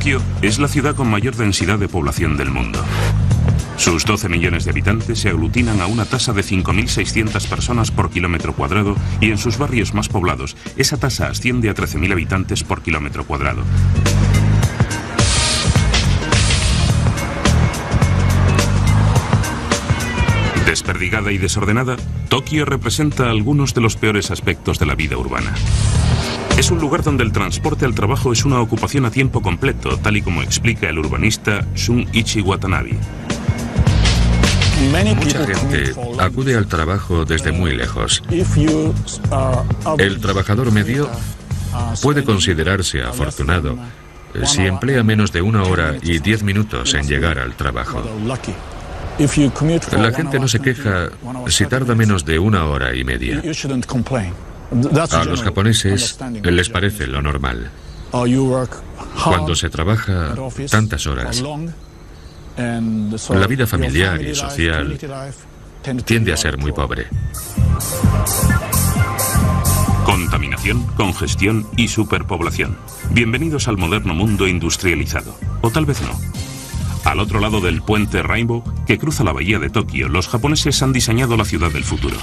Tokio es la ciudad con mayor densidad de población del mundo. Sus 12 millones de habitantes se aglutinan a una tasa de 5.600 personas por kilómetro cuadrado y en sus barrios más poblados esa tasa asciende a 13.000 habitantes por kilómetro cuadrado. Desperdigada y desordenada, Tokio representa algunos de los peores aspectos de la vida urbana. Es un lugar donde el transporte al trabajo es una ocupación a tiempo completo, tal y como explica el urbanista Shunichi Watanabe. Mucha gente acude al trabajo desde muy lejos. El trabajador medio puede considerarse afortunado si emplea menos de 1 hora y 10 minutos en llegar al trabajo. La gente no se queja si tarda menos de 1 hora y media. A los japoneses les parece lo normal. Cuando se trabaja tantas horas, la vida familiar y social tiende a ser muy pobre. Contaminación, congestión y superpoblación. Bienvenidos al moderno mundo industrializado. O tal vez no. Al otro lado del puente Rainbow, que cruza la bahía de Tokio, los japoneses han diseñado la ciudad del futuro.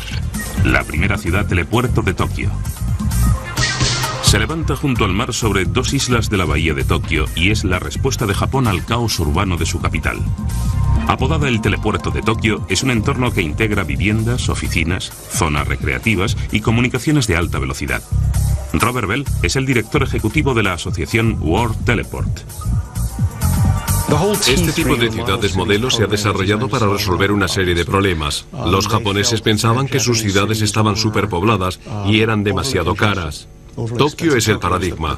La primera ciudad telepuerto de Tokio. Se levanta junto al mar sobre 2 islas de la bahía de Tokio y es la respuesta de Japón al caos urbano de su capital. Apodada el telepuerto de Tokio, es un entorno que integra viviendas, oficinas, zonas recreativas y comunicaciones de alta velocidad. Robert Bell es el director ejecutivo de la asociación World Teleport. Este tipo de ciudades modelo se ha desarrollado para resolver una serie de problemas. Los japoneses pensaban que sus ciudades estaban superpobladas y eran demasiado caras. Tokio es el paradigma.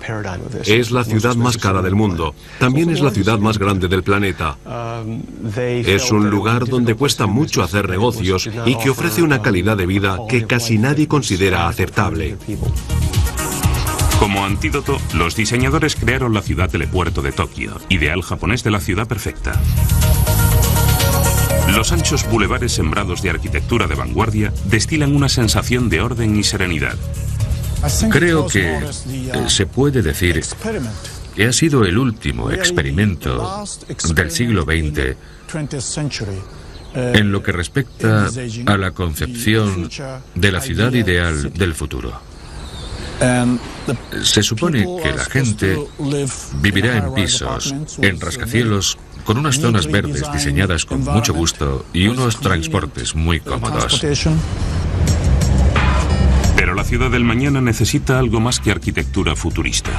Es la ciudad más cara del mundo. También es la ciudad más grande del planeta. Es un lugar donde cuesta mucho hacer negocios y que ofrece una calidad de vida que casi nadie considera aceptable. Como antídoto, los diseñadores crearon la ciudad telepuerto de Tokio, ideal japonés de la ciudad perfecta. Los anchos bulevares sembrados de arquitectura de vanguardia destilan una sensación de orden y serenidad. Creo que se puede decir que ha sido el último experimento del siglo XX en lo que respecta a la concepción de la ciudad ideal del futuro. Se supone que la gente vivirá en pisos, en rascacielos, con unas zonas verdes diseñadas con mucho gusto y unos transportes muy cómodos. Pero la ciudad del mañana necesita algo más que arquitectura futurista.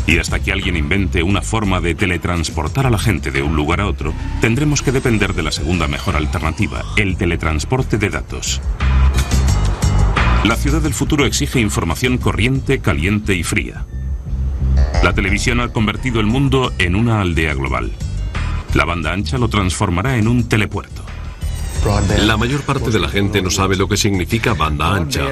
Y hasta que alguien invente una forma de teletransportar a la gente de un lugar a otro, tendremos que depender de la segunda mejor alternativa, el teletransporte de datos. La ciudad del futuro exige información corriente, caliente y fría. La televisión ha convertido el mundo en una aldea global. La banda ancha lo transformará en un telepuerto. La mayor parte de la gente no sabe lo que significa banda ancha.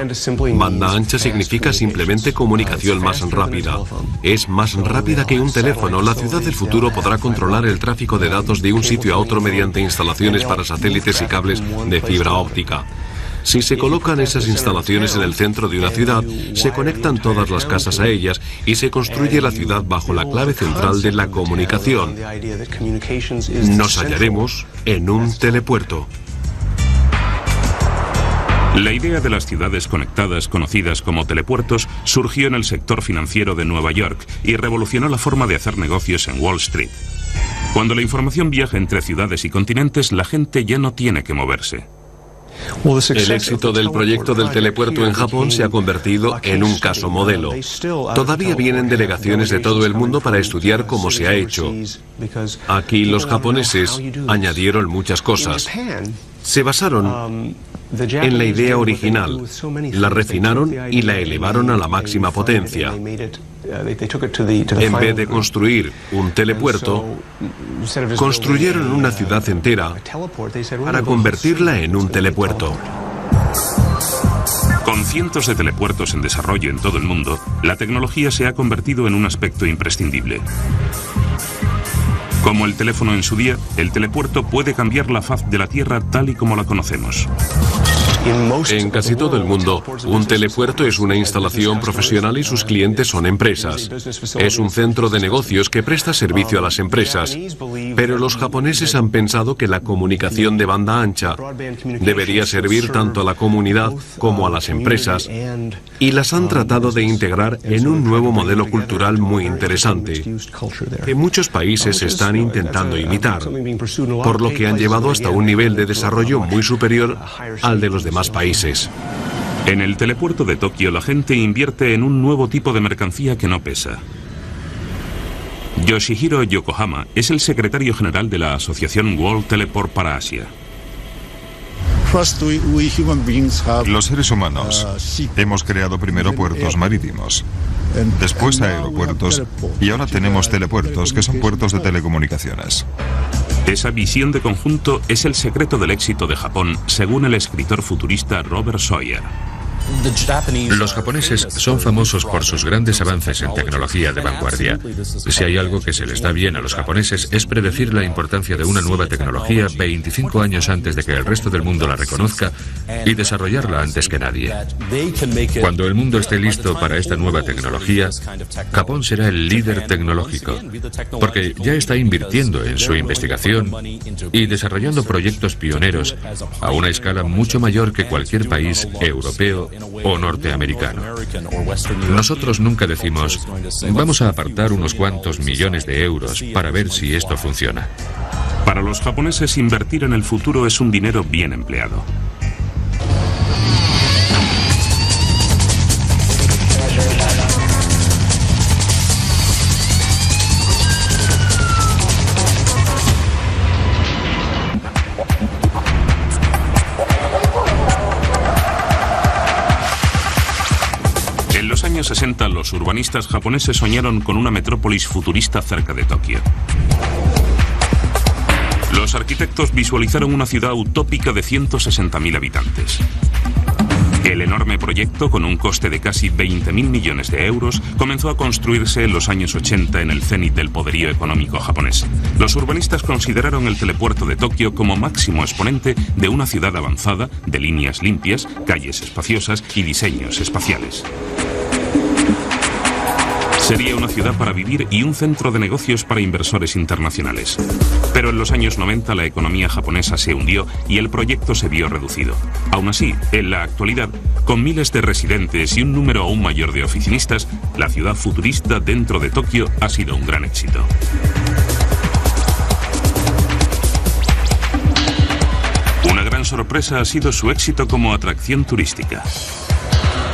Banda ancha significa simplemente comunicación más rápida. Es más rápida que un teléfono. La ciudad del futuro podrá controlar el tráfico de datos de un sitio a otro mediante instalaciones para satélites y cables de fibra óptica. Si se colocan esas instalaciones en el centro de una ciudad, se conectan todas las casas a ellas y se construye la ciudad bajo la clave central de la comunicación. Nos hallaremos en un telepuerto. La idea de las ciudades conectadas, conocidas como telepuertos, surgió en el sector financiero de Nueva York y revolucionó la forma de hacer negocios en Wall Street. Cuando la información viaja entre ciudades y continentes, la gente ya no tiene que moverse. El éxito del proyecto del telepuerto en Japón se ha convertido en un caso modelo. Todavía vienen delegaciones de todo el mundo para estudiar cómo se ha hecho. Aquí los japoneses añadieron muchas cosas. Se basaron en la idea original, la refinaron y la elevaron a la máxima potencia. En vez de construir un telepuerto, construyeron una ciudad entera para convertirla en un telepuerto. Con cientos de telepuertos en desarrollo en todo el mundo, la tecnología se ha convertido en un aspecto imprescindible. Como el teléfono en su día, el telepuerto puede cambiar la faz de la Tierra tal y como la conocemos. En casi todo el mundo, un telepuerto es una instalación profesional y sus clientes son empresas. Es un centro de negocios que presta servicio a las empresas. Pero los japoneses han pensado que la comunicación de banda ancha debería servir tanto a la comunidad como a las empresas y las han tratado de integrar en un nuevo modelo cultural muy interesante, que muchos países están intentando imitar, por lo que han llevado hasta un nivel de desarrollo muy superior al de los demás países. En el telepuerto de Tokio la gente invierte en un nuevo tipo de mercancía que no pesa. Yoshihiro Yokohama es el secretario general de la asociación World Teleport para Asia. Los seres humanos hemos creado primero puertos marítimos, después aeropuertos y ahora tenemos telepuertos que son puertos de telecomunicaciones. Esa visión de conjunto es el secreto del éxito de Japón, según el escritor futurista Robert Sawyer. Los japoneses son famosos por sus grandes avances en tecnología de vanguardia. Si hay algo que se les da bien a los japoneses es predecir la importancia de una nueva tecnología 25 años antes de que el resto del mundo la reconozca y desarrollarla antes que nadie. Cuando el mundo esté listo para esta nueva tecnología, Japón será el líder tecnológico, porque ya está invirtiendo en su investigación y desarrollando proyectos pioneros a una escala mucho mayor que cualquier país europeo o norteamericano. Nosotros nunca decimos, vamos a apartar unos cuantos millones de euros para ver si esto funciona. Para los japoneses, invertir en el futuro es un dinero bien empleado. En los años 60, los urbanistas japoneses soñaron con una metrópolis futurista cerca de Tokio. Los arquitectos visualizaron una ciudad utópica de 160.000 habitantes. El enorme proyecto, con un coste de casi 20.000 millones de euros, comenzó a construirse en los años 80 en el cénit del poderío económico japonés. Los urbanistas consideraron el telepuerto de Tokio como máximo exponente de una ciudad avanzada, de líneas limpias, calles espaciosas y diseños espaciales. Sería una ciudad para vivir y un centro de negocios para inversores internacionales. Pero en los años 90 la economía japonesa se hundió y el proyecto se vio reducido. Aún así, en la actualidad, con miles de residentes y un número aún mayor de oficinistas, la ciudad futurista dentro de Tokio ha sido un gran éxito. Una gran sorpresa ha sido su éxito como atracción turística.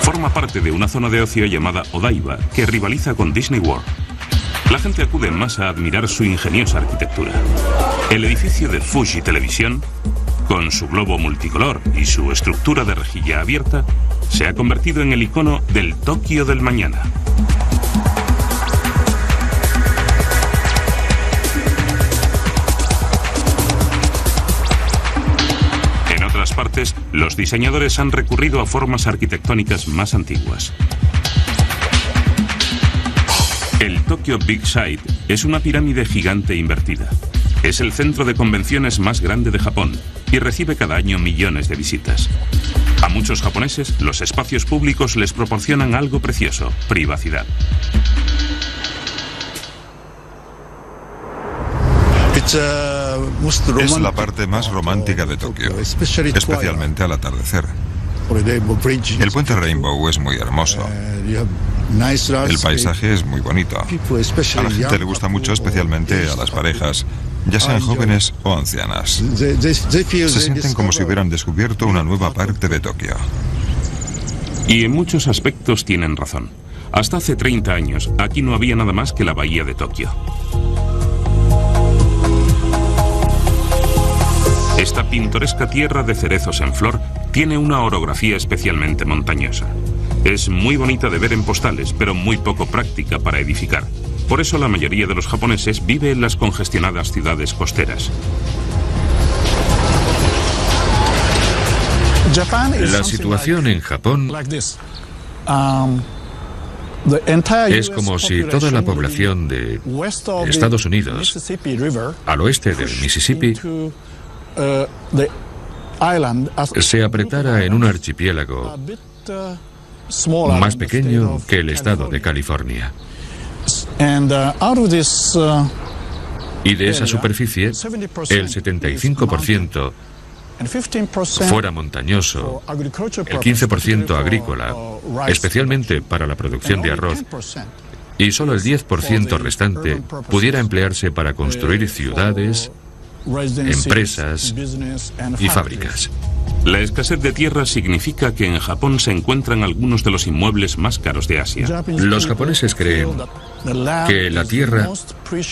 Forma parte de una zona de ocio llamada Odaiba, que rivaliza con Disney World. La gente acude en masa a admirar su ingeniosa arquitectura. El edificio de Fuji Televisión, con su globo multicolor y su estructura de rejilla abierta, se ha convertido en el icono del Tokio del mañana. Partes, los diseñadores han recurrido a formas arquitectónicas más antiguas. El Tokyo Big Sight es una pirámide gigante invertida. Es el centro de convenciones más grande de Japón y recibe cada año millones de visitas. A muchos japoneses, los espacios públicos les proporcionan algo precioso: privacidad. Es la parte más romántica de Tokio, especialmente al atardecer. El puente Rainbow es muy hermoso. El paisaje es muy bonito. A la gente le gusta mucho, especialmente a las parejas, ya sean jóvenes o ancianas. Se sienten como si hubieran descubierto una nueva parte de Tokio. Y en muchos aspectos tienen razón. Hasta hace 30 años, aquí no había nada más que la bahía de Tokio. Esta pintoresca tierra de cerezos en flor tiene una orografía especialmente montañosa. Es muy bonita de ver en postales, pero muy poco práctica para edificar. Por eso la mayoría de los japoneses vive en las congestionadas ciudades costeras. La situación en Japón es como si toda la población de Estados Unidos, al oeste del Mississippi, se apretara en un archipiélago más pequeño que el estado de California. Y de esa superficie, el 75% fuera montañoso, el 15% agrícola, especialmente para la producción de arroz, y solo el 10% restante pudiera emplearse para construir ciudades, empresas y fábricas. La escasez de tierra significa que en Japón se encuentran algunos de los inmuebles más caros de Asia. Los japoneses creen que la tierra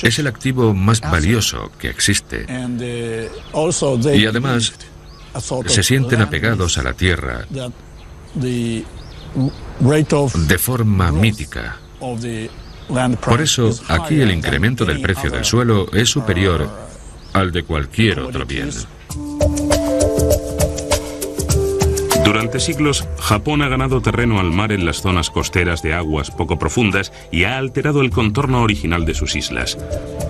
es el activo más valioso que existe. Y además, se sienten apegados a la tierra de forma mítica. Por eso, aquí el incremento del precio del suelo es superior al de cualquier otro bien. Durante siglos, Japón ha ganado terreno al mar en las zonas costeras de aguas poco profundas y ha alterado el contorno original de sus islas.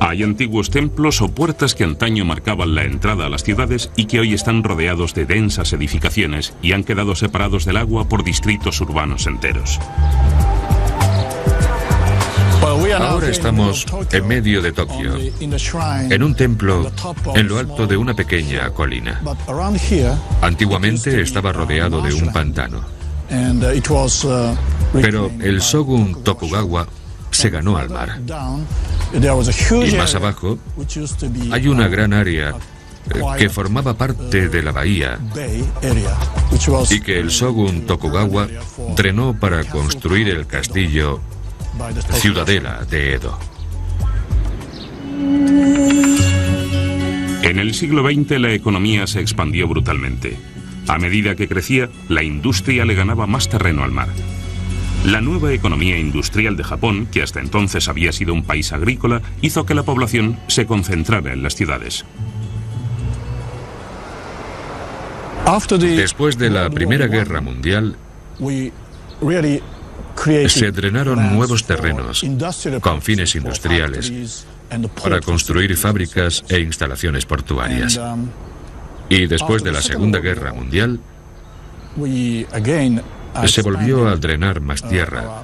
Hay antiguos templos o puertas que antaño marcaban la entrada a las ciudades y que hoy están rodeados de densas edificaciones y han quedado separados del agua por distritos urbanos enteros. Ahora estamos en medio de Tokio, en un templo en lo alto de una pequeña colina. Antiguamente estaba rodeado de un pantano, pero el shogun Tokugawa se ganó al mar. Y más abajo hay una gran área que formaba parte de la bahía y que el shogun Tokugawa drenó para construir el castillo Ciudadela de Edo. En el siglo XX la economía se expandió brutalmente. A medida que crecía, la industria le ganaba más terreno al mar. La nueva economía industrial de Japón, que hasta entonces había sido un país agrícola, hizo que la población se concentrara en las ciudades. Después de la Primera Guerra Mundial, se drenaron nuevos terrenos con fines industriales para construir fábricas e instalaciones portuarias. Y después de la Segunda Guerra Mundial, se volvió a drenar más tierra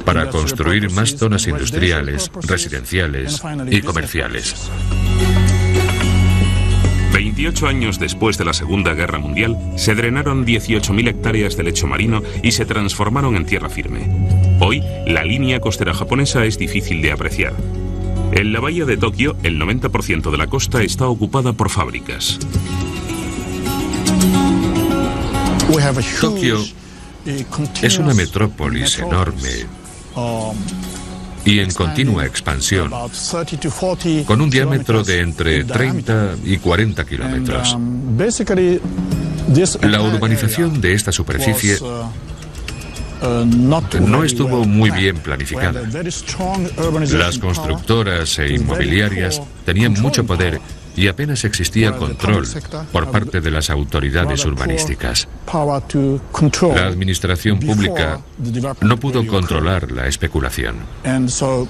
para construir más zonas industriales, residenciales y comerciales. 28 años después de la Segunda Guerra Mundial, se drenaron 18.000 hectáreas de lecho marino y se transformaron en tierra firme. Hoy, la línea costera japonesa es difícil de apreciar. En la bahía de Tokio, el 90% de la costa está ocupada por fábricas. Tokio es una metrópolis enorme y en continua expansión, con un diámetro de entre 30 y 40 kilómetros. La urbanización de esta superficie no estuvo muy bien planificada. Las constructoras e inmobiliarias tenían mucho poder y apenas existía control por parte de las autoridades urbanísticas. La administración pública no pudo controlar la especulación.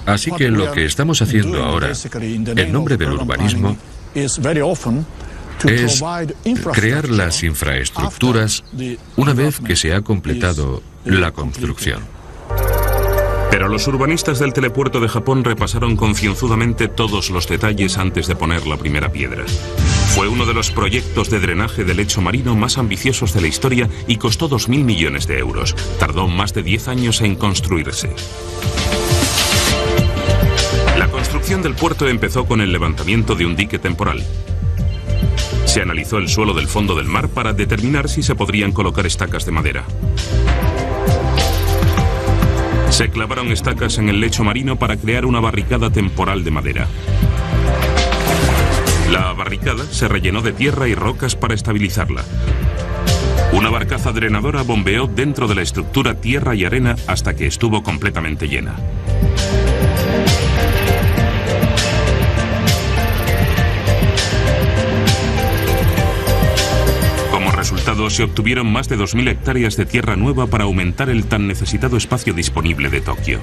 Así que lo que estamos haciendo ahora, en nombre del urbanismo, es crear las infraestructuras una vez que se ha completado la construcción. Pero los urbanistas del telepuerto de Japón repasaron concienzudamente todos los detalles antes de poner la primera piedra. Fue uno de los proyectos de drenaje de lecho marino más ambiciosos de la historia y costó 2.000 millones de euros. Tardó más de 10 años en construirse. La construcción del puerto empezó con el levantamiento de un dique temporal. Se analizó el suelo del fondo del mar para determinar si se podrían colocar estacas de madera. Se clavaron estacas en el lecho marino para crear una barricada temporal de madera. La barricada se rellenó de tierra y rocas para estabilizarla. Una barcaza drenadora bombeó dentro de la estructura tierra y arena hasta que estuvo completamente llena. Se obtuvieron más de 2.000 hectáreas de tierra nueva para aumentar el tan necesitado espacio disponible de Tokio.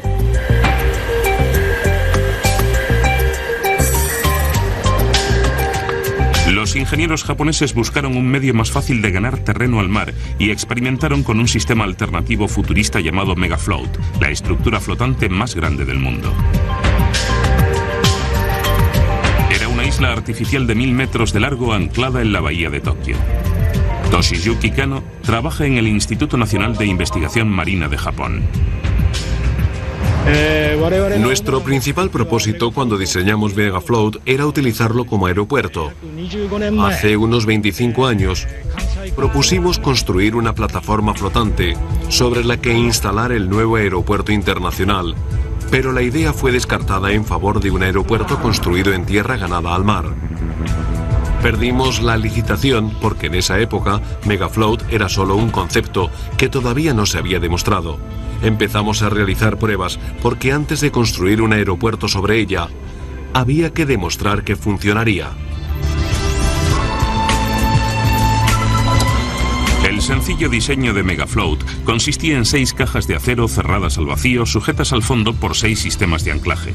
Los ingenieros japoneses buscaron un medio más fácil de ganar terreno al mar y experimentaron con un sistema alternativo futurista llamado Megafloat, la estructura flotante más grande del mundo. Era una isla artificial de 1000 metros de largo anclada en la bahía de Tokio. Toshiyuki Kano trabaja en el Instituto Nacional de Investigación Marina de Japón. Nuestro principal propósito cuando diseñamos Megafloat era utilizarlo como aeropuerto. Hace unos 25 años propusimos construir una plataforma flotante sobre la que instalar el nuevo aeropuerto internacional, pero la idea fue descartada en favor de un aeropuerto construido en tierra ganada al mar. Perdimos la licitación porque en esa época Megafloat era solo un concepto que todavía no se había demostrado. Empezamos a realizar pruebas porque antes de construir un aeropuerto sobre ella, había que demostrar que funcionaría. El sencillo diseño de Megafloat consistía en 6 cajas de acero cerradas al vacío, sujetas al fondo por 6 sistemas de anclaje.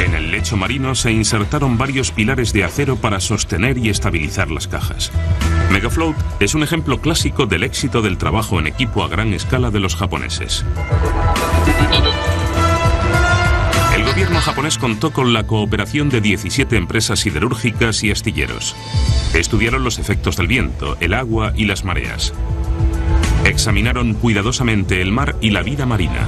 En el lecho marino se insertaron varios pilares de acero para sostener y estabilizar las cajas. Megafloat es un ejemplo clásico del éxito del trabajo en equipo a gran escala de los japoneses. El gobierno japonés contó con la cooperación de 17 empresas siderúrgicas y astilleros. Estudiaron los efectos del viento, el agua y las mareas. Examinaron cuidadosamente el mar y la vida marina.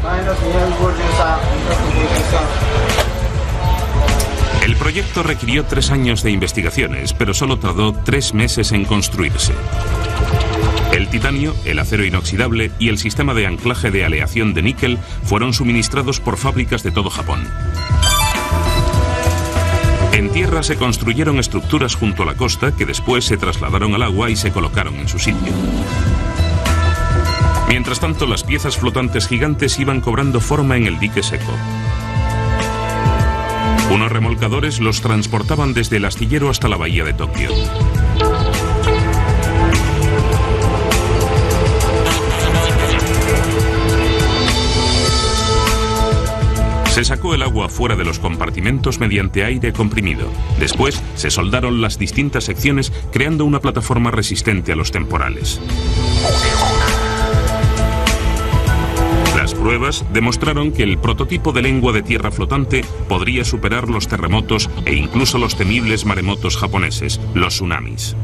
El proyecto requirió 3 años de investigaciones, pero solo tardó 3 meses en construirse. El titanio, el acero inoxidable y el sistema de anclaje de aleación de níquel fueron suministrados por fábricas de todo Japón. En tierra se construyeron estructuras junto a la costa que después se trasladaron al agua y se colocaron en su sitio. Mientras tanto, las piezas flotantes gigantes iban cobrando forma en el dique seco. Unos remolcadores los transportaban desde el astillero hasta la bahía de Tokio. Se sacó el agua fuera de los compartimentos mediante aire comprimido. Después se soldaron las distintas secciones creando una plataforma resistente a los temporales. Las pruebas demostraron que el prototipo de lengua de tierra flotante podría superar los terremotos e incluso los temibles maremotos japoneses, los tsunamis.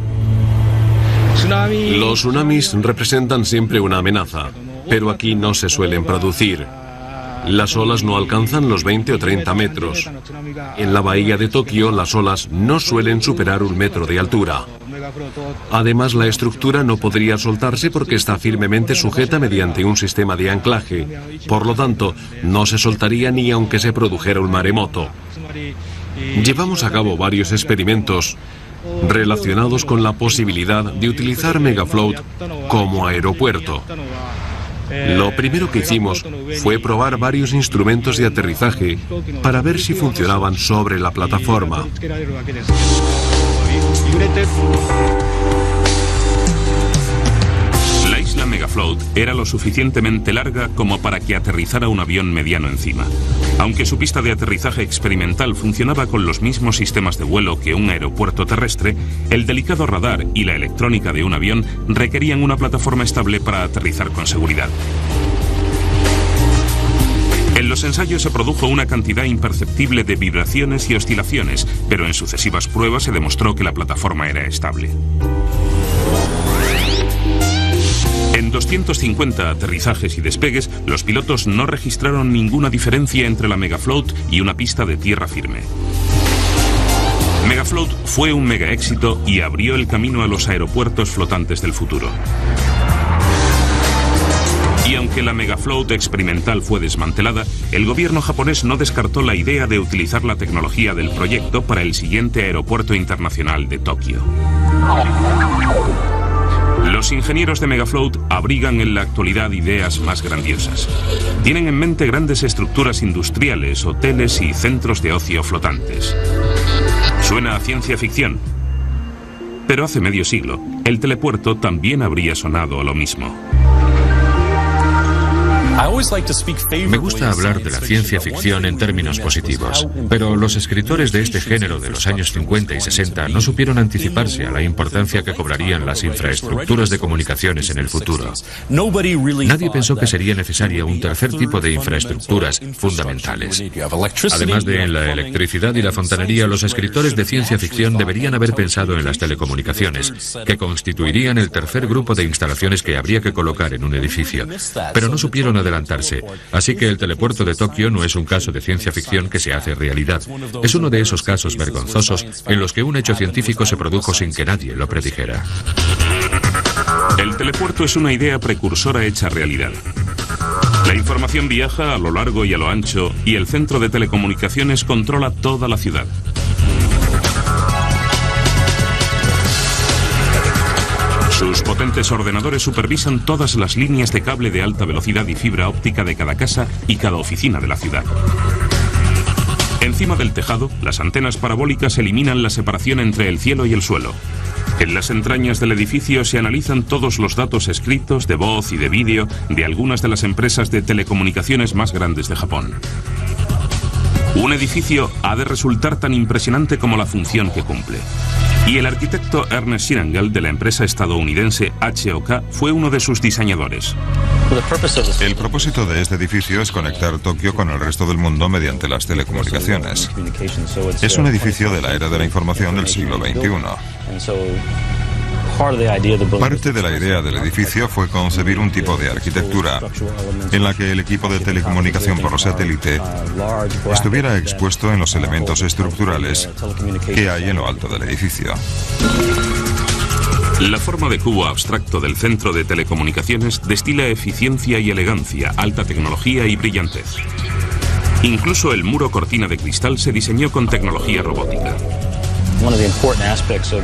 Los tsunamis representan siempre una amenaza, pero aquí no se suelen producir. Las olas no alcanzan los 20 o 30 metros. En la bahía de Tokio, las olas no suelen superar 1 metro de altura. Además, la estructura no podría soltarse porque está firmemente sujeta mediante un sistema de anclaje. Por lo tanto, no se soltaría ni aunque se produjera un maremoto. Llevamos a cabo varios experimentos relacionados con la posibilidad de utilizar Megafloat como aeropuerto. Lo primero que hicimos fue probar varios instrumentos de aterrizaje para ver si funcionaban sobre la plataforma. La isla Megafloat era lo suficientemente larga como para que aterrizara un avión mediano encima. Aunque su pista de aterrizaje experimental funcionaba con los mismos sistemas de vuelo que un aeropuerto terrestre, el delicado radar y la electrónica de un avión requerían una plataforma estable para aterrizar con seguridad. En los ensayos se produjo una cantidad imperceptible de vibraciones y oscilaciones, pero en sucesivas pruebas se demostró que la plataforma era estable. En 250 aterrizajes y despegues, los pilotos no registraron ninguna diferencia entre la Megafloat y una pista de tierra firme. Megafloat fue un mega éxito y abrió el camino a los aeropuertos flotantes del futuro. Y aunque la Megafloat experimental fue desmantelada, el gobierno japonés no descartó la idea de utilizar la tecnología del proyecto para el siguiente aeropuerto internacional de Tokio. Los ingenieros de Megafloat abrigan en la actualidad ideas más grandiosas. Tienen en mente grandes estructuras industriales, hoteles y centros de ocio flotantes. Suena a ciencia ficción, pero hace medio siglo, el telepuerto también habría sonado a lo mismo. Me gusta hablar de la ciencia ficción en términos positivos, pero los escritores de este género de los años 50 y 60 no supieron anticiparse a la importancia que cobrarían las infraestructuras de comunicaciones en el futuro. Nadie pensó que sería necesaria un tercer tipo de infraestructuras fundamentales. Además de en la electricidad y la fontanería, los escritores de ciencia ficción deberían haber pensado en las telecomunicaciones, que constituirían el tercer grupo de instalaciones que habría que colocar en un edificio. Pero no supieron adelantarse, así que el telepuerto de Tokio no es un caso de ciencia ficción que se hace realidad. Es uno de esos casos vergonzosos en los que un hecho científico se produjo sin que nadie lo predijera. El telepuerto es una idea precursora hecha realidad. La información viaja a lo largo y a lo ancho y el centro de telecomunicaciones controla toda la ciudad. Sus potentes ordenadores supervisan todas las líneas de cable de alta velocidad y fibra óptica de cada casa y cada oficina de la ciudad. Encima del tejado, las antenas parabólicas eliminan la separación entre el cielo y el suelo. En las entrañas del edificio se analizan todos los datos escritos, de voz y de vídeo de algunas de las empresas de telecomunicaciones más grandes de Japón. Un edificio ha de resultar tan impresionante como la función que cumple. Y el arquitecto Ernest Sinangel de la empresa estadounidense HOK fue uno de sus diseñadores. El propósito de este edificio es conectar Tokio con el resto del mundo mediante las telecomunicaciones. Es un edificio de la era de la información del siglo XXI. Parte de la idea del edificio fue concebir un tipo de arquitectura en la que el equipo de telecomunicación por satélite estuviera expuesto en los elementos estructurales que hay en lo alto del edificio. La forma de cubo abstracto del centro de telecomunicaciones destila eficiencia y elegancia, alta tecnología y brillantez. Incluso el muro cortina de cristal se diseñó con tecnología robótica.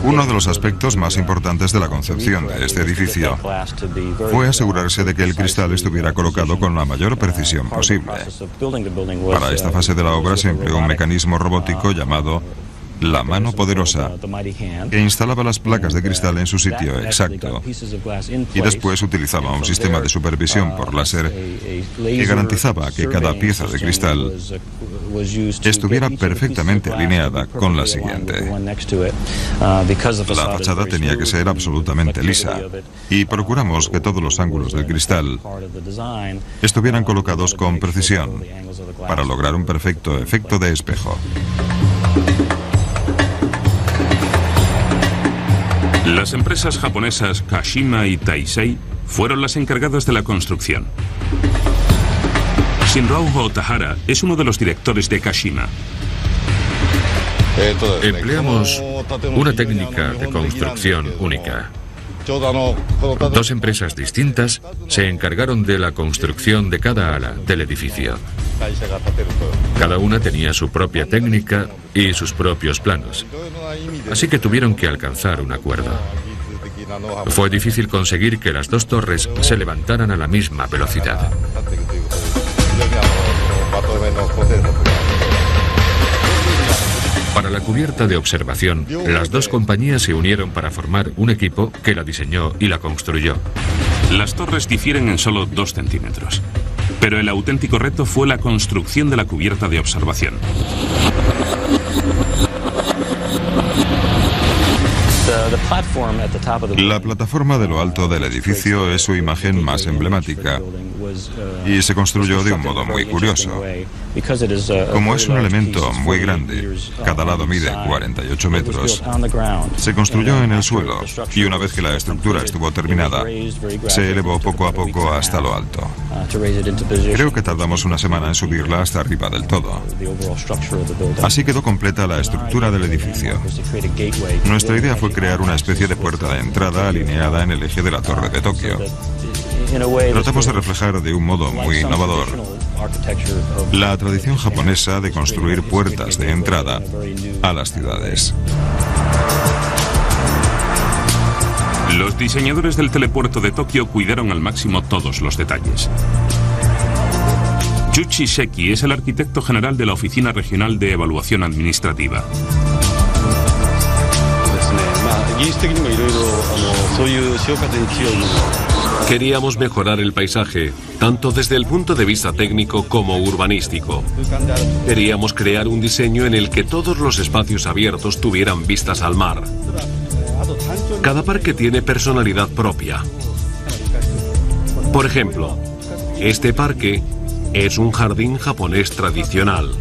Uno de los aspectos más importantes de la concepción de este edificio fue asegurarse de que el cristal estuviera colocado con la mayor precisión posible. Para esta fase de la obra se empleó un mecanismo robótico llamado la mano poderosa, que instalaba las placas de cristal en su sitio exacto y después utilizaba un sistema de supervisión por láser que garantizaba que cada pieza de cristal estuviera perfectamente alineada con la siguiente. La fachada tenía que ser absolutamente lisa y procuramos que todos los ángulos del cristal estuvieran colocados con precisión para lograr un perfecto efecto de espejo. Las empresas japonesas Kashima y Taisei fueron las encargadas de la construcción. Shinrao Otahara es uno de los directores de Kashima. Empleamos una técnica de construcción única. Dos empresas distintas se encargaron de la construcción de cada ala del edificio. Cada una tenía su propia técnica y sus propios planos. Así que tuvieron que alcanzar un acuerdo. Fue difícil conseguir que las dos torres se levantaran a la misma velocidad. Para la cubierta de observación, las dos compañías se unieron para formar un equipo que la diseñó y la construyó. Las torres difieren en solo 2 centímetros, pero el auténtico reto fue la construcción de la cubierta de observación. La plataforma de lo alto del edificio es su imagen más emblemática y se construyó de un modo muy curioso. Como es un elemento muy grande, cada lado mide 48 metros, se construyó en el suelo y una vez que la estructura estuvo terminada, se elevó poco a poco hasta lo alto. Creo que tardamos una semana en subirla hasta arriba del todo. Así quedó completa la estructura del edificio. Nuestra idea fue crear una especie de puerta de entrada alineada en el eje de la Torre de Tokio. Tratamos de reflejar de un modo muy innovador la tradición japonesa de construir puertas de entrada a las ciudades. Los diseñadores del telepuerto de Tokio cuidaron al máximo todos los detalles. Yuichi Seki es el arquitecto general de la Oficina Regional de Evaluación Administrativa. Queríamos mejorar el paisaje, tanto desde el punto de vista técnico como urbanístico. Queríamos crear un diseño en el que todos los espacios abiertos tuvieran vistas al mar. Cada parque tiene personalidad propia. Por ejemplo, este parque es un jardín japonés tradicional.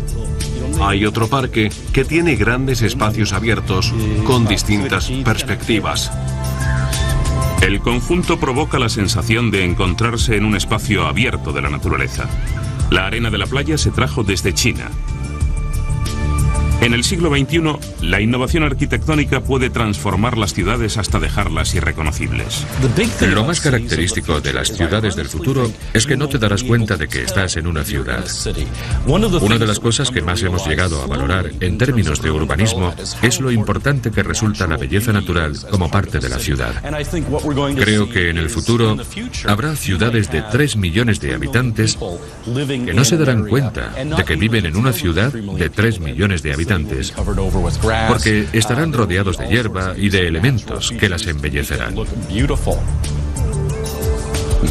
Hay otro parque que tiene grandes espacios abiertos con distintas perspectivas. El conjunto provoca la sensación de encontrarse en un espacio abierto de la naturaleza. La arena de la playa se trajo desde China. En el siglo XXI, la innovación arquitectónica puede transformar las ciudades hasta dejarlas irreconocibles. Lo más característico de las ciudades del futuro es que no te darás cuenta de que estás en una ciudad. Una de las cosas que más hemos llegado a valorar en términos de urbanismo es lo importante que resulta la belleza natural como parte de la ciudad. Creo que en el futuro habrá ciudades de 3 millones de habitantes que no se darán cuenta de que viven en una ciudad de 3 millones de habitantes, porque estarán rodeados de hierba y de elementos que las embellecerán.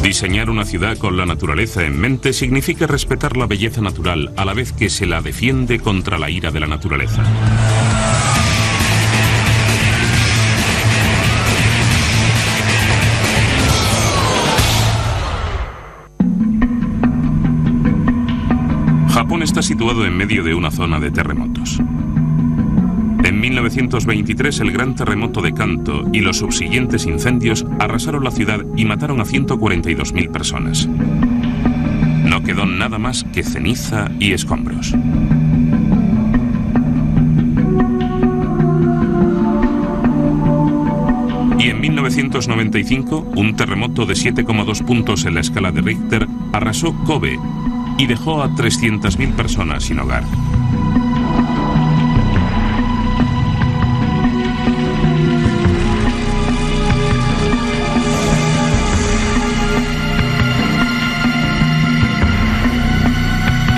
Diseñar una ciudad con la naturaleza en mente significa respetar la belleza natural a la vez que se la defiende contra la ira de la naturaleza. Japón está situado en medio de una zona de terremotos. En 1923 el gran terremoto de Kanto y los subsiguientes incendios arrasaron la ciudad y mataron a 142.000 personas. No quedó nada más que ceniza y escombros. Y en 1995, un terremoto de 7,2 puntos en la escala de Richter arrasó Kobe y dejó a 300.000 personas sin hogar.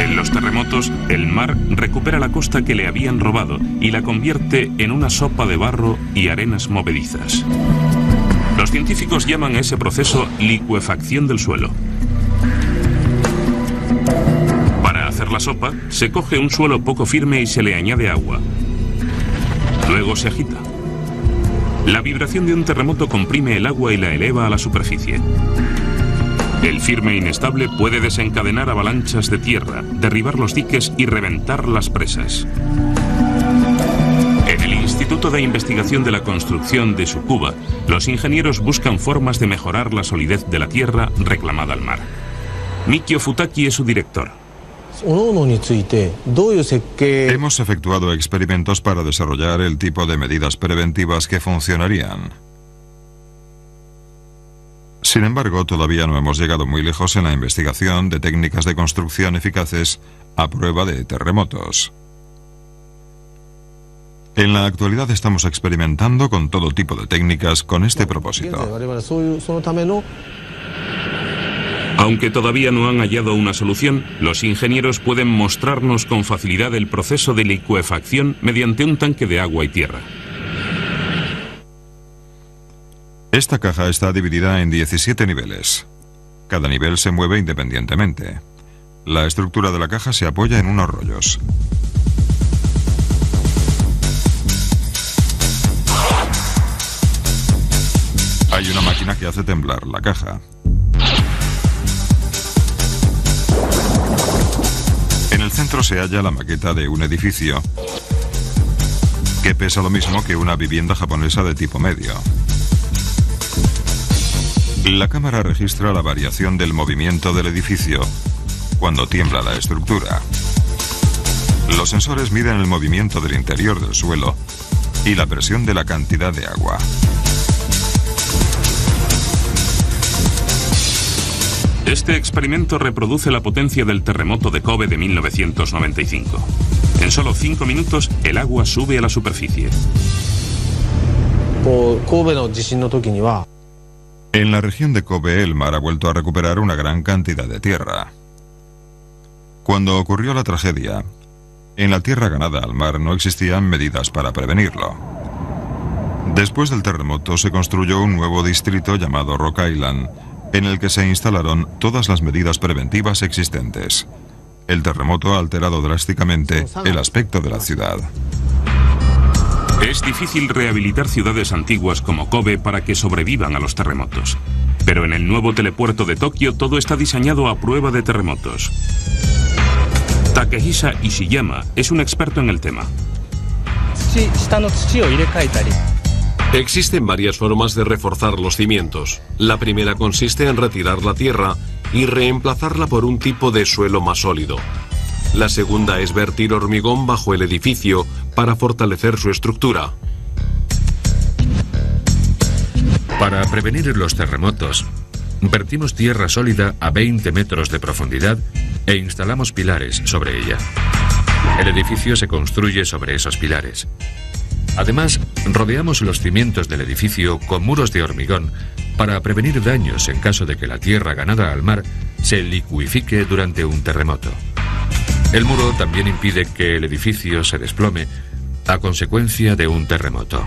En los terremotos, el mar recupera la costa que le habían robado y la convierte en una sopa de barro y arenas movedizas. Los científicos llaman a ese proceso licuefacción del suelo. Hacer la sopa, se coge un suelo poco firme y se le añade agua. Luego se agita. La vibración de un terremoto comprime el agua y la eleva a la superficie. El firme inestable puede desencadenar avalanchas de tierra, derribar los diques y reventar las presas. En el Instituto de Investigación de la Construcción de Tsukuba, los ingenieros buscan formas de mejorar la solidez de la tierra reclamada al mar. Mikio Futaki es su director. Hemos efectuado experimentos para desarrollar el tipo de medidas preventivas que funcionarían. Sin embargo, todavía no hemos llegado muy lejos en la investigación de técnicas de construcción eficaces a prueba de terremotos. En la actualidad estamos experimentando con todo tipo de técnicas con este propósito. Aunque todavía no han hallado una solución, los ingenieros pueden mostrarnos con facilidad el proceso de licuefacción mediante un tanque de agua y tierra. Esta caja está dividida en 17 niveles. Cada nivel se mueve independientemente. La estructura de la caja se apoya en unos rollos. Hay una máquina que hace temblar la caja. En el centro se halla la maqueta de un edificio que pesa lo mismo que una vivienda japonesa de tipo medio. La cámara registra la variación del movimiento del edificio cuando tiembla la estructura. Los sensores miden el movimiento del interior del suelo y la presión de la cantidad de agua. Este experimento reproduce la potencia del terremoto de Kobe de 1995. En solo 5 minutos, el agua sube a la superficie. En la región de Kobe, el mar ha vuelto a recuperar una gran cantidad de tierra. Cuando ocurrió la tragedia, en la tierra ganada al mar no existían medidas para prevenirlo. Después del terremoto se construyó un nuevo distrito llamado Rock Island, en el que se instalaron todas las medidas preventivas existentes. El terremoto ha alterado drásticamente el aspecto de la ciudad. Es difícil rehabilitar ciudades antiguas como Kobe para que sobrevivan a los terremotos. Pero en el nuevo telepuerto de Tokio todo está diseñado a prueba de terremotos. Takehisa Ishiyama es un experto en el tema. Existen varias formas de reforzar los cimientos. La primera consiste en retirar la tierra y reemplazarla por un tipo de suelo más sólido. La segunda es vertir hormigón bajo el edificio para fortalecer su estructura. Para prevenir los terremotos, vertimos tierra sólida a 20 metros de profundidad e instalamos pilares sobre ella. El edificio se construye sobre esos pilares. Además, rodeamos los cimientos del edificio con muros de hormigón para prevenir daños en caso de que la tierra ganada al mar se licuifique durante un terremoto. El muro también impide que el edificio se desplome a consecuencia de un terremoto.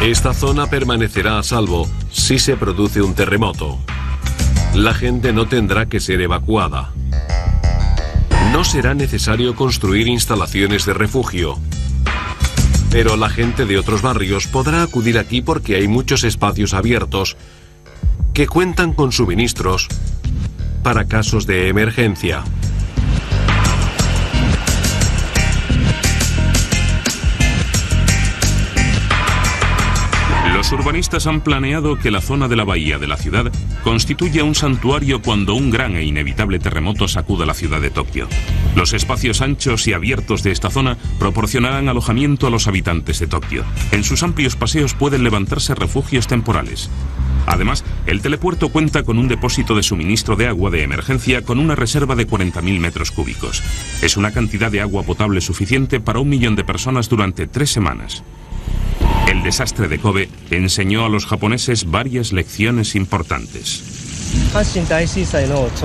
Esta zona permanecerá a salvo si se produce un terremoto. La gente no tendrá que ser evacuada. No será necesario construir instalaciones de refugio. Pero la gente de otros barrios podrá acudir aquí porque hay muchos espacios abiertos que cuentan con suministros para casos de emergencia. Los urbanistas han planeado que la zona de la bahía de la ciudad constituya un santuario cuando un gran e inevitable terremoto sacuda la ciudad de Tokio. Los espacios anchos y abiertos de esta zona proporcionarán alojamiento a los habitantes de Tokio. En sus amplios paseos pueden levantarse refugios temporales. Además, el telepuerto cuenta con un depósito de suministro de agua de emergencia con una reserva de 40.000 metros cúbicos. Es una cantidad de agua potable suficiente para 1 millón de personas durante 3 semanas. El desastre de Kobe enseñó a los japoneses varias lecciones importantes.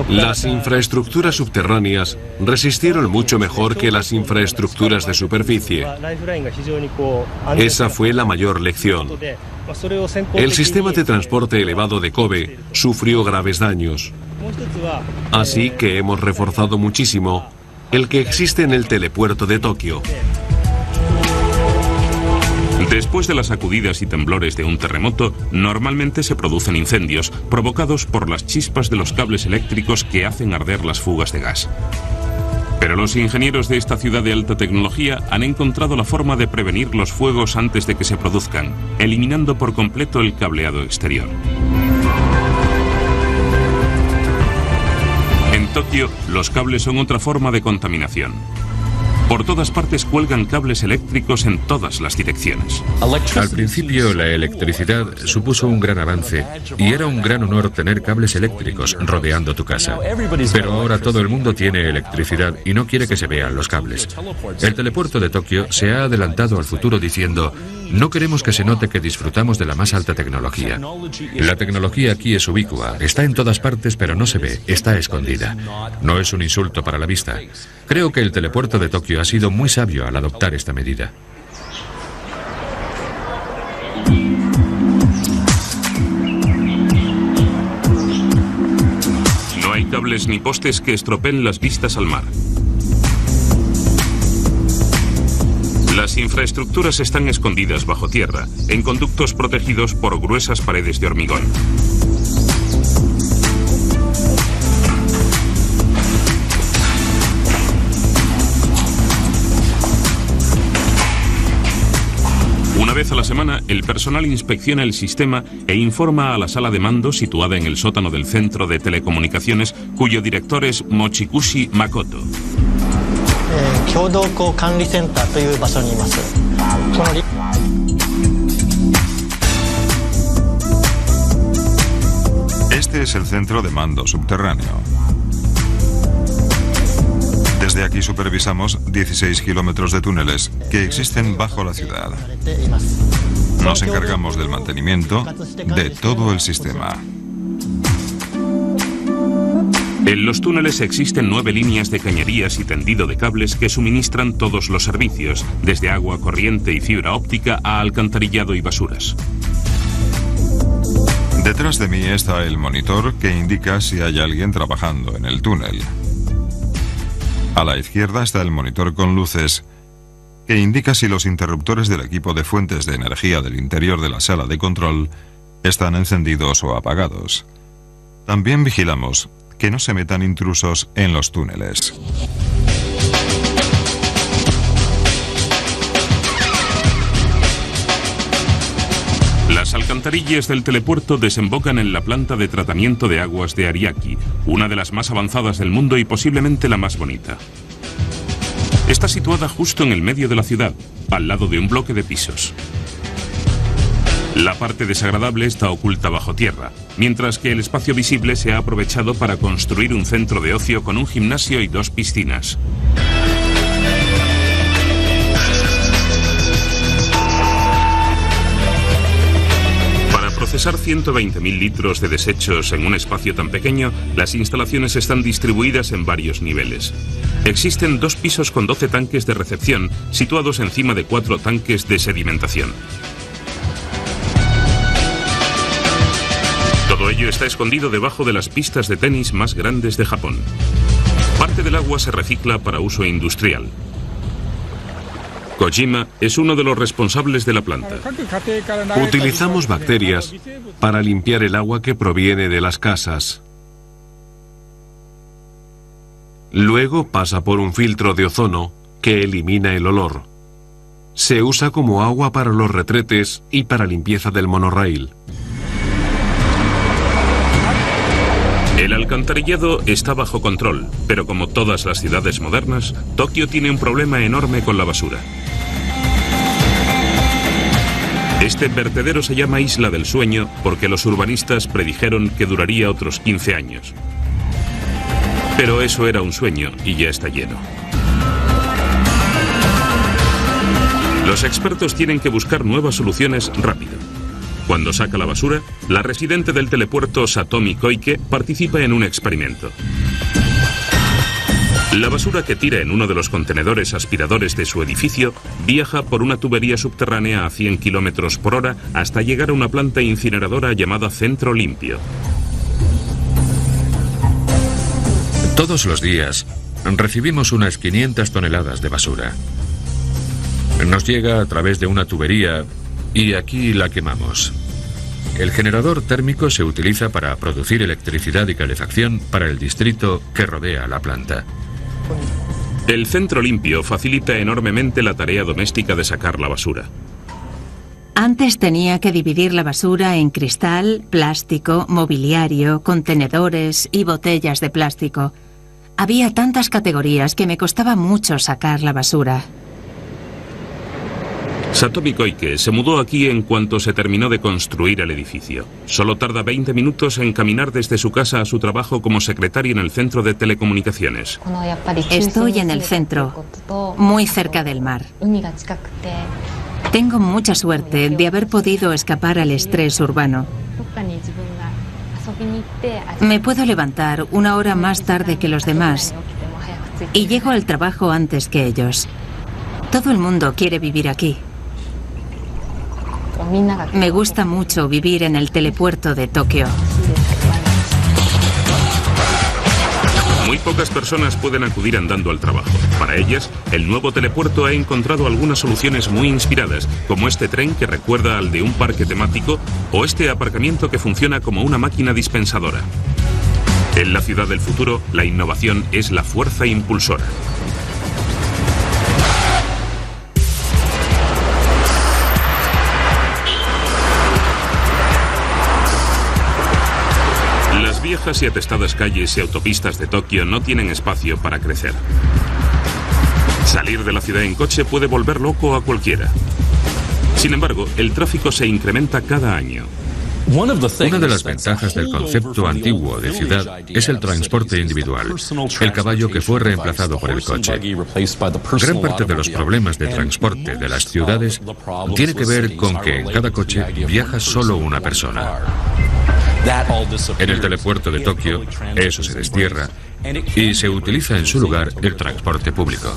Las infraestructuras subterráneas resistieron mucho mejor que las infraestructuras de superficie. Esa fue la mayor lección. El sistema de transporte elevado de Kobe sufrió graves daños. Así que hemos reforzado muchísimo el que existe en el telepuerto de Tokio. Después de las sacudidas y temblores de un terremoto, normalmente se producen incendios provocados por las chispas de los cables eléctricos que hacen arder las fugas de gas. Pero los ingenieros de esta ciudad de alta tecnología han encontrado la forma de prevenir los fuegos antes de que se produzcan, eliminando por completo el cableado exterior. En Tokio, los cables son otra forma de contaminación. Por todas partes cuelgan cables eléctricos en todas las direcciones. Al principio la electricidad supuso un gran avance y era un gran honor tener cables eléctricos rodeando tu casa. Pero ahora todo el mundo tiene electricidad y no quiere que se vean los cables. El telepuerto de Tokio se ha adelantado al futuro diciendo: no queremos que se note que disfrutamos de la más alta tecnología. La tecnología aquí es ubicua, está en todas partes pero no se ve, está escondida. No es un insulto para la vista. Creo que el telepuerto de Tokio ha sido muy sabio al adoptar esta medida. No hay cables ni postes que estropeen las vistas al mar. Las infraestructuras están escondidas bajo tierra, en conductos protegidos por gruesas paredes de hormigón. Una vez a la semana, el personal inspecciona el sistema e informa a la sala de mando situada en el sótano del centro de telecomunicaciones, cuyo director es Mochikushi Makoto. Este es el centro de mando subterráneo. Desde aquí supervisamos 16 kilómetros de túneles que existen bajo la ciudad. Nos encargamos del mantenimiento de todo el sistema. En los túneles existen 9 líneas de cañerías y tendido de cables que suministran todos los servicios, desde agua corriente y fibra óptica a alcantarillado y basuras. Detrás de mí está el monitor que indica si hay alguien trabajando en el túnel. A la izquierda está el monitor con luces que indica si los interruptores del equipo de fuentes de energía del interior de la sala de control están encendidos o apagados. También vigilamos que no se metan intrusos en los túneles. Las alcantarillas del telepuerto desembocan en la planta de tratamiento de aguas de Ariake, una de las más avanzadas del mundo y posiblemente la más bonita. Está situada justo en el medio de la ciudad, al lado de un bloque de pisos. La parte desagradable está oculta bajo tierra, mientras que el espacio visible se ha aprovechado para construir un centro de ocio con un gimnasio y 2 piscinas. Para procesar 120.000 litros de desechos en un espacio tan pequeño, las instalaciones están distribuidas en varios niveles. Existen 2 pisos con 12 tanques de recepción, situados encima de 4 tanques de sedimentación. Todo ello está escondido debajo de las pistas de tenis más grandes de Japón. Parte del agua se recicla para uso industrial. Kojima es uno de los responsables de la planta. Utilizamos bacterias para limpiar el agua que proviene de las casas. Luego pasa por un filtro de ozono que elimina el olor. Se usa como agua para los retretes y para limpieza del monorraíl. El alcantarillado está bajo control, pero como todas las ciudades modernas, Tokio tiene un problema enorme con la basura. Este vertedero se llama Isla del Sueño porque los urbanistas predijeron que duraría otros 15 años. Pero eso era un sueño y ya está lleno. Los expertos tienen que buscar nuevas soluciones rápido. Cuando saca la basura, la residente del telepuerto Satomi Koike participa en un experimento. La basura que tira en uno de los contenedores aspiradores de su edificio viaja por una tubería subterránea a 100 km por hora hasta llegar a una planta incineradora llamada Centro Limpio. Todos los días recibimos unas 500 toneladas de basura. Nos llega a través de una tubería y aquí la quemamos. El generador térmico se utiliza para producir electricidad y calefacción para el distrito que rodea la planta. El Centro Limpio facilita enormemente la tarea doméstica de sacar la basura. Antes tenía que dividir la basura en cristal, plástico, mobiliario, contenedores y botellas de plástico. Había tantas categorías que me costaba mucho sacar la basura. Satomi Koike se mudó aquí en cuanto se terminó de construir el edificio. Solo tarda 20 minutos en caminar desde su casa a su trabajo como secretaria en el centro de telecomunicaciones. Estoy en el centro, muy cerca del mar. Tengo mucha suerte de haber podido escapar al estrés urbano. Me puedo levantar 1 hora más tarde que los demás y llego al trabajo antes que ellos. Todo el mundo quiere vivir aquí. Me gusta mucho vivir en el telepuerto de Tokio. Muy pocas personas pueden acudir andando al trabajo. Para ellas, el nuevo telepuerto ha encontrado algunas soluciones muy inspiradas, como este tren que recuerda al de un parque temático o este aparcamiento que funciona como una máquina dispensadora. En la ciudad del futuro, la innovación es la fuerza impulsora. Las viejas y atestadas calles y autopistas de Tokio no tienen espacio para crecer. Salir de la ciudad en coche puede volver loco a cualquiera. Sin embargo, el tráfico se incrementa cada año. Una de las ventajas del concepto antiguo de ciudad es el transporte individual, el caballo que fue reemplazado por el coche. Gran parte de los problemas de transporte de las ciudades tiene que ver con que en cada coche viaja solo una persona. En el telepuerto de Tokio, eso se destierra y se utiliza en su lugar el transporte público.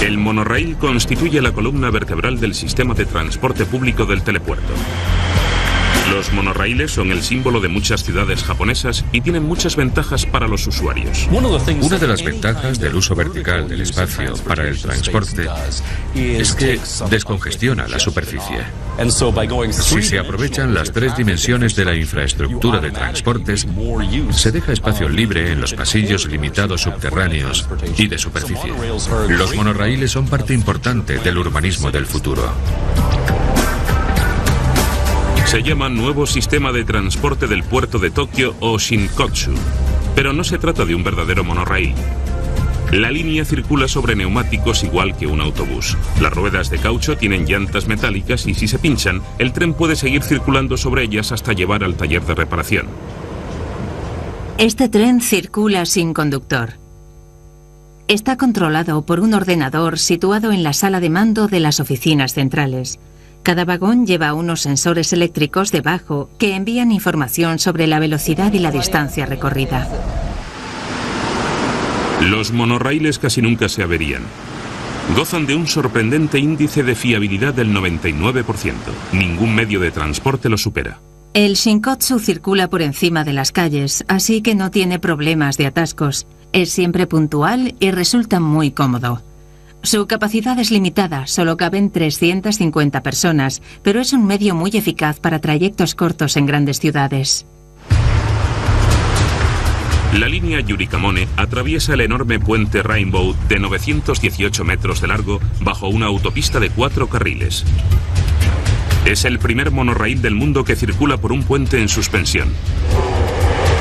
El monorraíl constituye la columna vertebral del sistema de transporte público del telepuerto. Los monorraíles son el símbolo de muchas ciudades japonesas y tienen muchas ventajas para los usuarios. Una de las ventajas del uso vertical del espacio para el transporte es que descongestiona la superficie. Si se aprovechan las 3 dimensiones de la infraestructura de transportes, se deja espacio libre en los pasillos limitados subterráneos y de superficie. Los monorraíles son parte importante del urbanismo del futuro. Se llama Nuevo Sistema de Transporte del Puerto de Tokio o Shinkotsu, pero no se trata de un verdadero monorraíl. La línea circula sobre neumáticos igual que un autobús. Las ruedas de caucho tienen llantas metálicas y si se pinchan, el tren puede seguir circulando sobre ellas hasta llevar al taller de reparación. Este tren circula sin conductor. Está controlado por un ordenador situado en la sala de mando de las oficinas centrales. Cada vagón lleva unos sensores eléctricos debajo que envían información sobre la velocidad y la distancia recorrida. Los monorraíles casi nunca se averían. Gozan de un sorprendente índice de fiabilidad del 99%. Ningún medio de transporte lo supera. El Shinkotsu circula por encima de las calles, así que no tiene problemas de atascos. Es siempre puntual y resulta muy cómodo. Su capacidad es limitada, solo caben 350 personas, pero es un medio muy eficaz para trayectos cortos en grandes ciudades. La línea Yurikamone atraviesa el enorme puente Rainbow de 918 metros de largo bajo una autopista de 4 carriles. Es el primer monorraíl del mundo que circula por un puente en suspensión.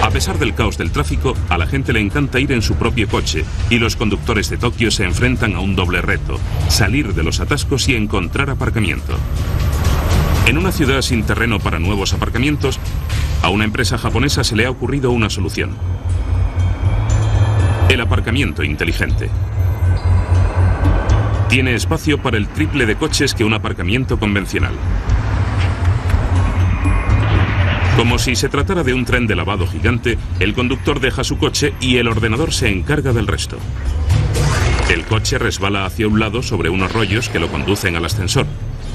A pesar del caos del tráfico, a la gente le encanta ir en su propio coche y los conductores de Tokio se enfrentan a un doble reto: salir de los atascos y encontrar aparcamiento. En una ciudad sin terreno para nuevos aparcamientos, a una empresa japonesa se le ha ocurrido una solución: el aparcamiento inteligente. Tiene espacio para el triple de coches que un aparcamiento convencional. Como si se tratara de un tren de lavado gigante, el conductor deja su coche y el ordenador se encarga del resto. El coche resbala hacia un lado sobre unos rollos que lo conducen al ascensor.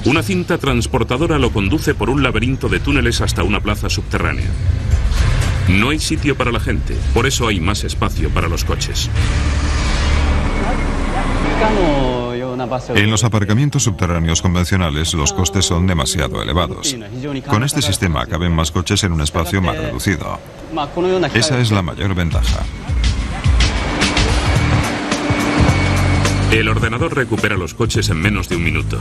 Una cinta transportadora lo conduce por un laberinto de túneles hasta una plaza subterránea. No hay sitio para la gente, por eso hay más espacio para los coches. En los aparcamientos subterráneos convencionales los costes son demasiado elevados. Con este sistema caben más coches en un espacio más reducido. Esa es la mayor ventaja. El ordenador recupera los coches en menos de un minuto.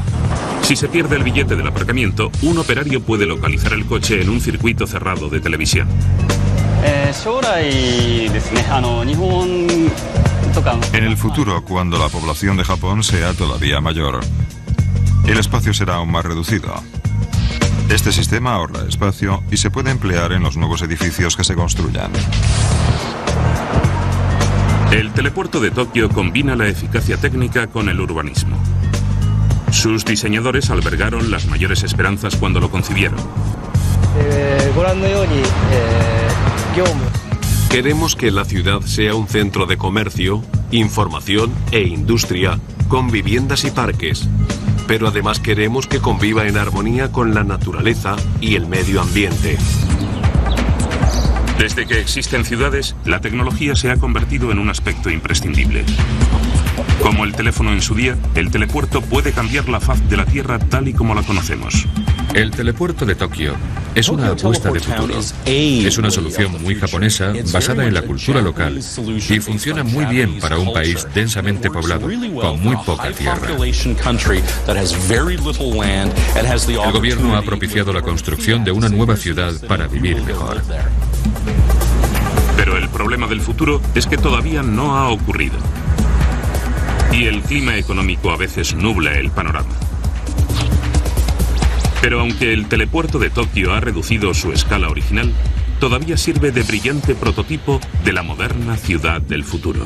Si se pierde el billete del aparcamiento, un operario puede localizar el coche en un circuito cerrado de televisión. En el futuro, cuando la población de Japón sea todavía mayor, el espacio será aún más reducido. Este sistema ahorra espacio y se puede emplear en los nuevos edificios que se construyan. El telepuerto de Tokio combina la eficacia técnica con el urbanismo. Sus diseñadores albergaron las mayores esperanzas cuando lo concibieron. Queremos que la ciudad sea un centro de comercio, información e industria, con viviendas y parques. Pero además queremos que conviva en armonía con la naturaleza y el medio ambiente. Desde que existen ciudades, la tecnología se ha convertido en un aspecto imprescindible. Como el teléfono en su día, el telepuerto puede cambiar la faz de la Tierra tal y como la conocemos. El telepuerto de Tokio es una apuesta de futuro. Es una solución muy japonesa basada en la cultura local y funciona muy bien para un país densamente poblado con muy poca tierra. El gobierno ha propiciado la construcción de una nueva ciudad para vivir mejor. Pero el problema del futuro es que todavía no ha ocurrido. Y el clima económico a veces nubla el panorama. Pero aunque el telepuerto de Tokio ha reducido su escala original, todavía sirve de brillante prototipo de la moderna ciudad del futuro.